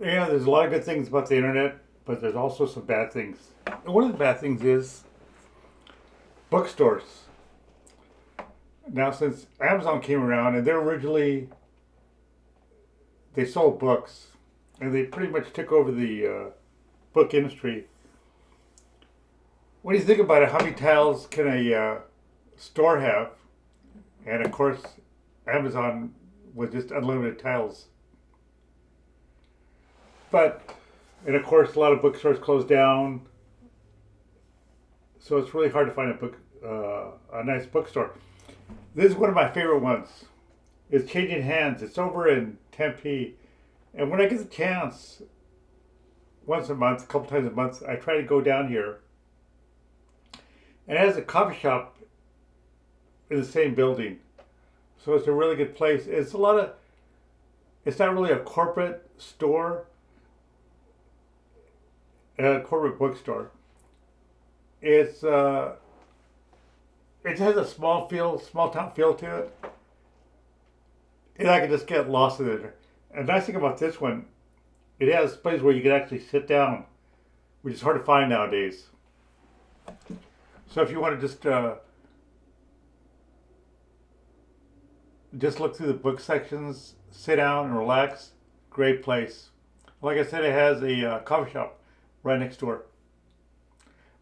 Yeah, there's a lot of good things about the internet, but there's also some bad things. And one of the bad things is bookstores. Now, since Amazon came around, and they sold books, and they pretty much took over the book industry. When you think about it, how many titles can a store have? And of course, Amazon was just unlimited titles. But and of course, a lot of bookstores closed down, so it's really hard to find a nice bookstore. This is one of my favorite ones. It's changing hands. It's over in Tempe, and when I get the chance, once a month, a couple times a month, I try to go down here. And it has a coffee shop in the same building, so it's a really good place. It's a lot of. It's not really a corporate store, a corporate bookstore. It's it has a small town feel to it, and I can just get lost in it. And the nice thing about this one, it has places where you can actually sit down, which is hard to find nowadays. So if you want to just look through the book sections, sit down and relax, great place. Like I said, it has a coffee shop right next door,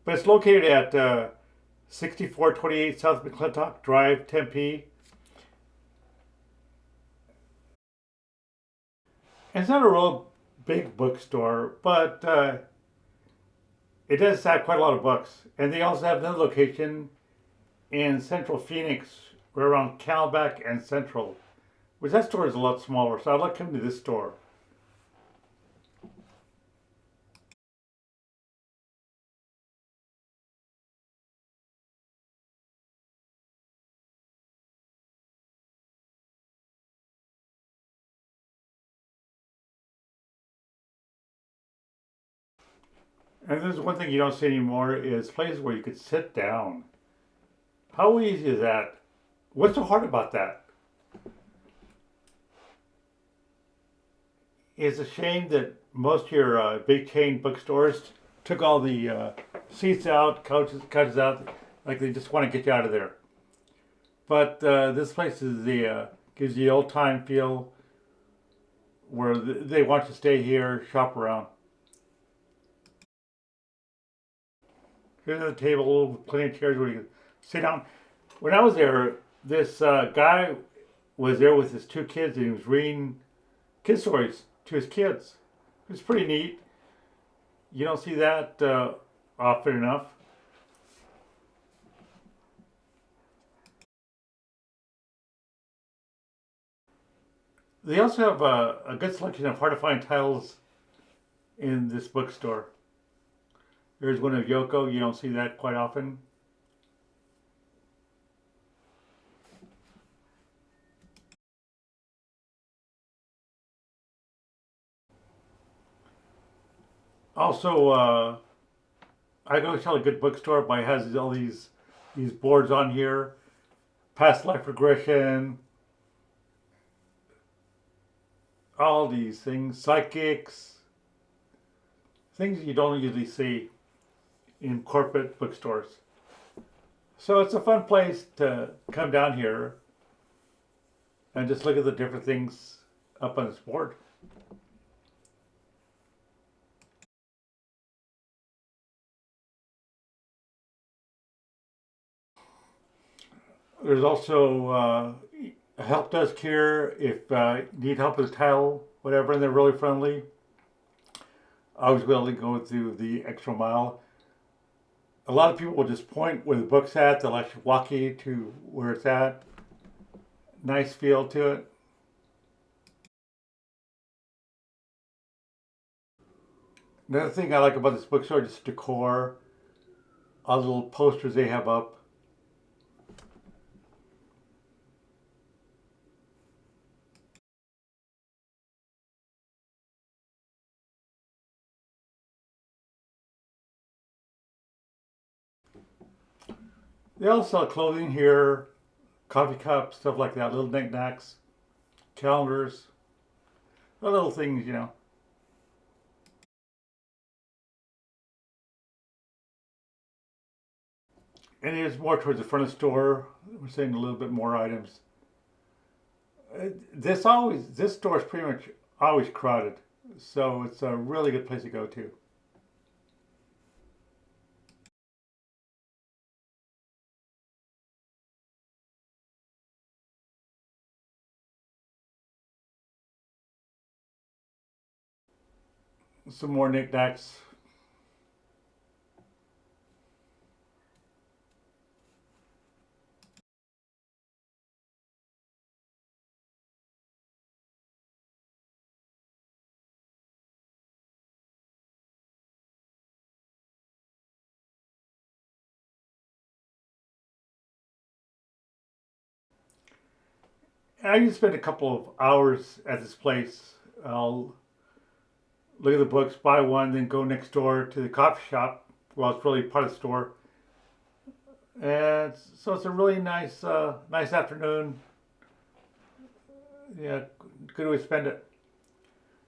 but it's located at 6428 South McClintock Drive, Tempe. And it's not a real big bookstore, but it does have quite a lot of books. And they also have another location in Central Phoenix, right around Calback and Central, which that store is a lot smaller. So I'd like to come to this store. And there's one thing you don't see anymore is places where you could sit down. How easy is that? What's so hard about that? It's a shame that most of your big chain bookstores took all the seats out, couches out, like they just want to get you out of there. But this place is gives you the old time feel where they want you to stay here, shop around. Here's a table with plenty of chairs where you can sit down. When I was there, this guy was there with his two kids and he was reading kid stories to his kids. It was pretty neat. You don't see that often enough. They also have a good selection of hard to find titles in this bookstore. There's one of Yoko. You don't see that quite often. Also, I go tell a good bookstore by has all these boards on here, past life regression, all these things, psychics, things you don't usually see in corporate bookstores. So it's a fun place to come down here and just look at the different things up on this board. There's also a help desk here if you need help with a title, whatever, and they're really friendly. I was willing to go through the extra mile. A lot of people will just point where the book's at. They'll actually walk you to where it's at. Nice feel to it. Another thing I like about this bookstore is decor. All the little posters they have up. They also sell clothing here, coffee cups, stuff like that, little knickknacks, calendars, little things. And here's more towards the front of the store. We're seeing a little bit more items. This store is pretty much always crowded, so it's a really good place to go to. Some more knickknacks. I usually spend a couple of hours at this place. I'll look at the books, buy one, then go next door to the coffee shop. Well, it's really part of the store. And so it's a really nice afternoon. Yeah, good way to spend it.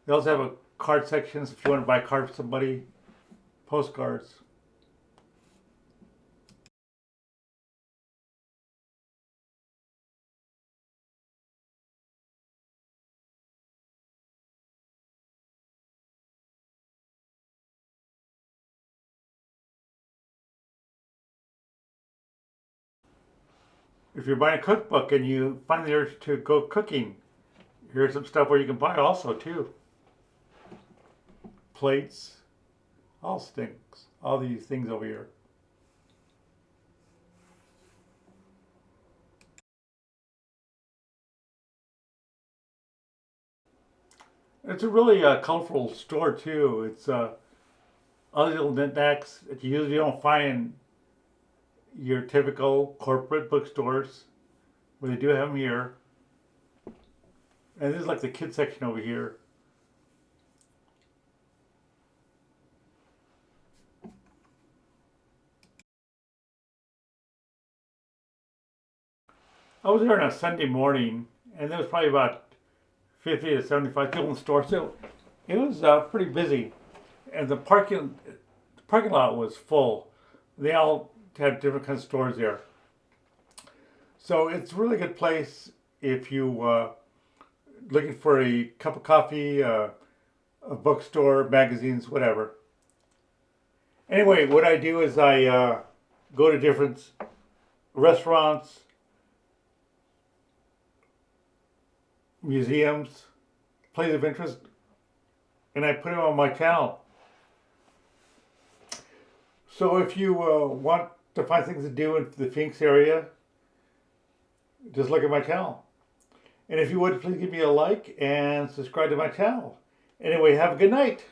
They also have a card section if you want to buy cards for somebody, postcards. If you're buying a cookbook and you find the urge to go cooking, here's some stuff where you can buy also too. Plates, all stinks, all these things over here. It's a really colorful store too. It's other little knickknacks that you usually don't find in your typical corporate bookstores, but they do have them here. And this is like the kids section over here. I was there on a Sunday morning, and there was probably about 50 to 75 people in the store, so it was pretty busy. And the parking lot was full. They all had different kinds of stores there, so it's a really good place if you looking for a cup of coffee, a bookstore, magazines, whatever. Anyway, what I do is I go to different restaurants, museums, places of interest, and I put them on my channel. So if you want to find things to do in the Phoenix area, just look at my channel. And if you would, please give me a like and subscribe to my channel. Anyway, have a good night.